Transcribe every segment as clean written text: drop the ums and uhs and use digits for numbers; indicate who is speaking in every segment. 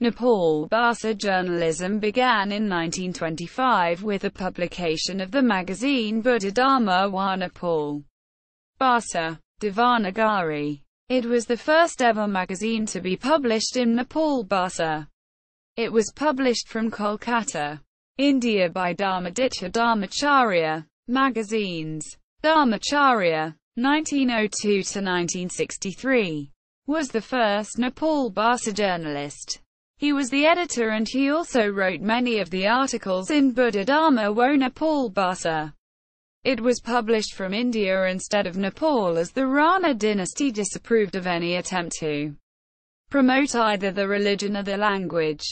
Speaker 1: Nepal Bhasa journalism began in 1925 with the publication of the magazine Buddha Dharma wa Nepal Bhasa, Devanagari. It was the first ever magazine to be published in Nepal Bhasa. It was published from Kolkata, India by Dharmaditya Dharmacharya. Magazines. Dharmacharya, 1902–1963, was the first Nepal Bhasa journalist. He was the editor and he also wrote many of the articles in Buddha Dharma wa Nepal Bhasa. It was published from India instead of Nepal as the Rana dynasty disapproved of any attempt to promote either the religion or the language.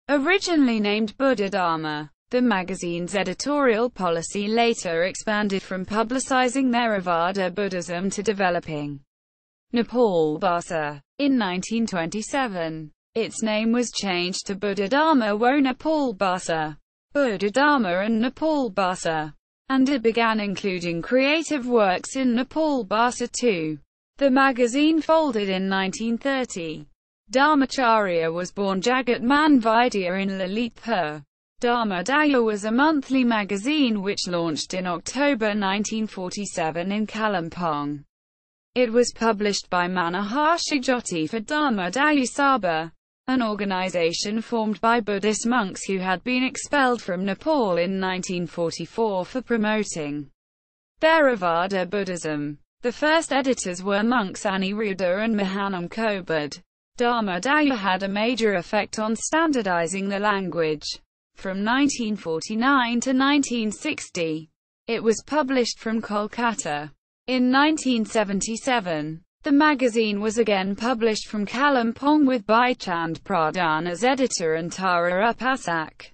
Speaker 1: Originally named Buddha Dharma, the magazine's editorial policy later expanded from publicizing Theravada Buddhism to developing Nepal Bhasa. In 1927, its name was changed to Buddha Dharma wa Nepal Bhasa, Buddha Dharma and Nepal Bhasa, and it began including creative works in Nepal Bhasa too. The magazine folded in 1930. Dharmacharya was born Jagat Manvidya in Lalitpur. Dharmaditya was a monthly magazine which launched in October 1947 in Kalimpong. It was published by Manoharshi Jyoti for Dharmaditya Sabha, an organization formed by Buddhist monks who had been expelled from Nepal in 1944 for promoting Theravada Buddhism. The first editors were monks Aniruddha and Mahanam Kobad. Dharmaditya had a major effect on standardizing the language. From 1949 to 1960, it was published from Kolkata. In 1977, the magazine was again published from Kalimpong with Baichand Pradhan as editor and Tara Upasak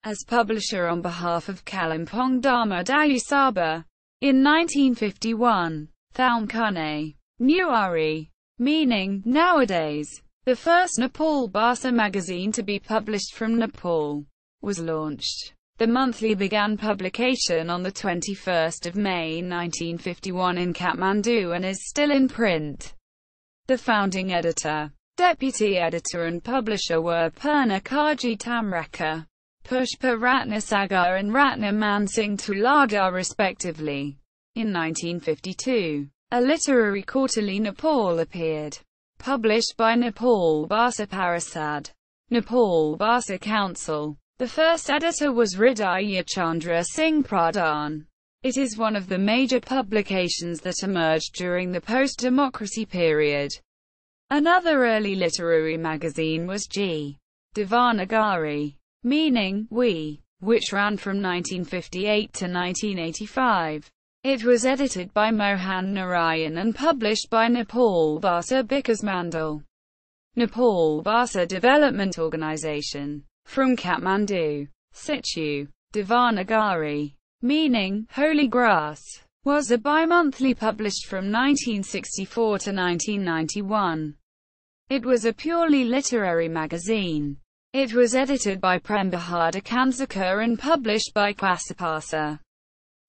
Speaker 1: as publisher on behalf of Kalimpong Dharmaditya Sabha. In 1951, Thaumkune, Nuari, meaning nowadays, the first Nepal Bhasa magazine to be published from Nepal, was launched. The monthly began publication on the 21st of May 1951 in Kathmandu and is still in print. The founding editor, deputy editor and publisher were Purna Kaji Tamreka, Pushpa Ratnasagar and Ratna Mansingh Tulaga respectively. In 1952, a literary quarterly Nepal appeared, published by Nepal Bhasa Parasad, Nepal Bhasa Council. The first editor was Hridaya Chandra Singh Pradhan. It is one of the major publications that emerged during the post-democracy period. Another early literary magazine was G. Devanagari, meaning we, which ran from 1958 to 1985. It was edited by Mohan Narayan and published by Nepal Bhasa Bikas Mandal, Nepal Bhasa Development Organization. From Kathmandu, Situ, Devanagari, meaning holy grass, was a bi-monthly published from 1964 to 1991. It was a purely literary magazine. It was edited by Prem Bahadur Kanzakar and published by Kwasapasa.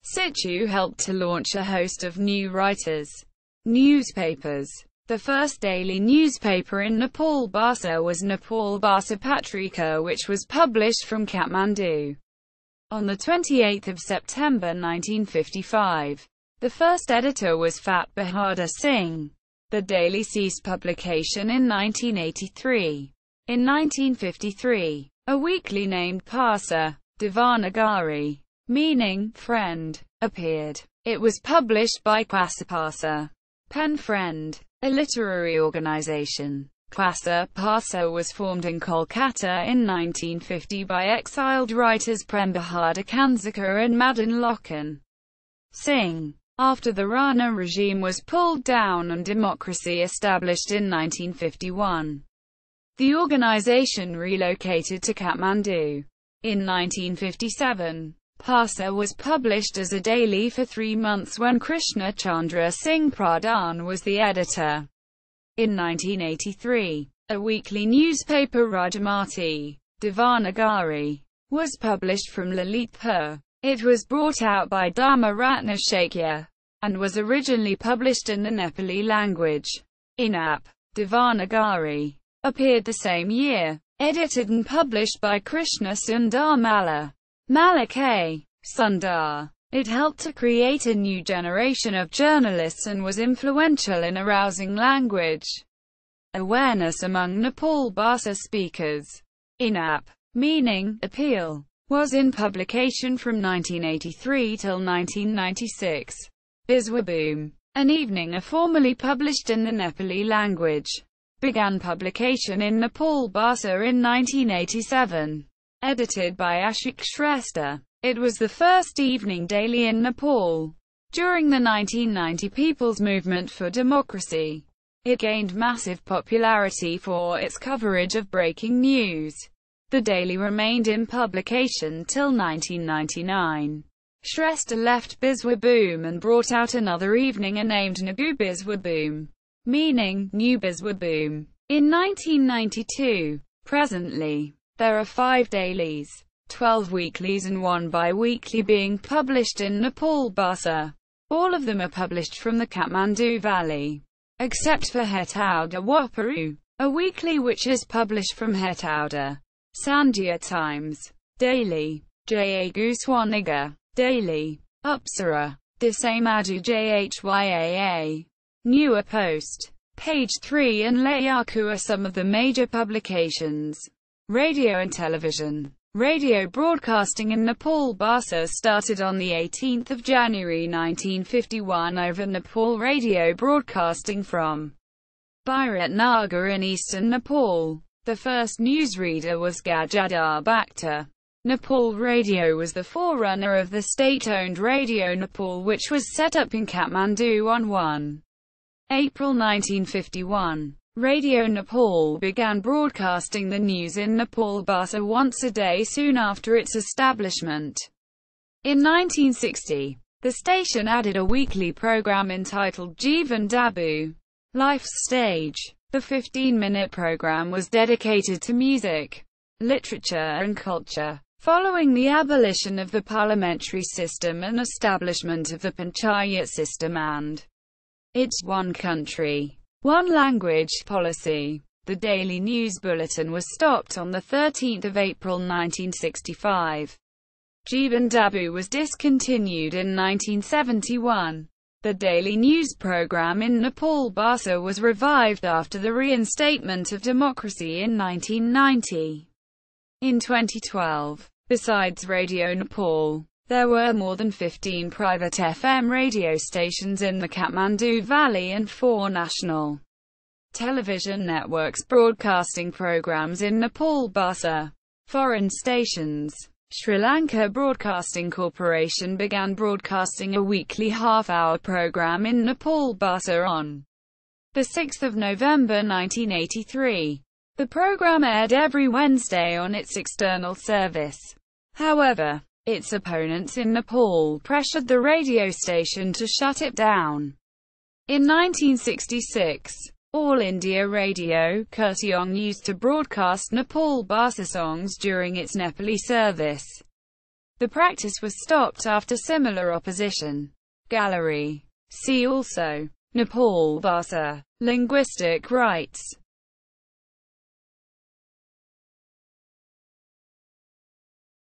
Speaker 1: Situ helped to launch a host of new writers. Newspapers. The first daily newspaper in Nepal Bhasa was Nepal Bhasa Patrika, which was published from Kathmandu. On 28 September 1955, the first editor was Fat Bahadur Singh. The daily ceased publication in 1983. In 1953, a weekly named Parsa, Devanagari, meaning friend, appeared. It was published by Kwasapasa, Pen Friend, a literary organization. Kwasa Pasa was formed in Kolkata in 1950 by exiled writers Prem Bahadur Kanzakar and Madan Lokhan Singh. After the Rana regime was pulled down and democracy established in 1951, the organization relocated to Kathmandu. In 1957, Pasa was published as a daily for 3 months when Krishna Chandra Singh Pradhan was the editor. In 1983, a weekly newspaper Rajamati, Devanagari, was published from Lalitpur. It was brought out by Dharma Ratna Shakya, and was originally published in the Nepali language. Inap, Devanagari, appeared the same year. Edited and published by Krishna Sundar Malak Sundar. It helped to create a new generation of journalists and was influential in arousing language awareness among Nepal Bhasa speakers. Inap, meaning appeal, was in publication from 1983 till 1996. Biswaboom, an evening formally published in the Nepali language, began publication in Nepal Bhasa in 1987. Edited by Ashok Shrestha. It was the first evening daily in Nepal. During the 1990 People's Movement for Democracy, it gained massive popularity for its coverage of breaking news. The daily remained in publication till 1999. Shrestha left Biswaboom and brought out another evening named Nagu Biswaboom, meaning New Biswaboom, in 1992. Presently, there are 5 dailies, 12 weeklies and 1 bi-weekly being published in Nepal Bhasa. All of them are published from the Kathmandu Valley, except for Hetauda Waparu, a weekly which is published from Hetauda. Sandhya Times Daily, Jaya Guswaniga Daily, Upsara, Disamadu Jhyaa, Newer Post, Page 3 and Layaku are some of the major publications. Radio and television. Radio broadcasting in Nepal Bhasa started on 18 January 1951 over Nepal Radio broadcasting from Biratnagar in eastern Nepal. The first newsreader was Gadadhar Bhakhtar. Nepal Radio was the forerunner of the state-owned Radio Nepal, which was set up in Kathmandu on 1 April 1951. Radio Nepal began broadcasting the news in Nepal Bhasa once a day soon after its establishment. In 1960, the station added a weekly program entitled Jivan Dabu, Life's Stage. The 15-minute program was dedicated to music, literature and culture. Following the abolition of the parliamentary system and establishment of the panchayat system and its one country, one language policy, the daily news bulletin was stopped on 13 April 1965. Jivan Dabu was discontinued in 1971. The daily news program in Nepal Bhasa was revived after the reinstatement of democracy in 1990. In 2012, besides Radio Nepal, there were more than 15 private FM radio stations in the Kathmandu Valley and 4 national television networks broadcasting programs in Nepal Bhasa. Foreign stations. Sri Lanka Broadcasting Corporation began broadcasting a weekly half-hour program in Nepal Bhasa on 6 November 1983. The program aired every Wednesday on its external service. However, its opponents in Nepal pressured the radio station to shut it down. In 1966, All India Radio, Kurtiong used to broadcast Nepal Bhasa songs during its Nepali service. The practice was stopped after similar opposition. Gallery. See also Nepal Bhasa. Linguistic rights.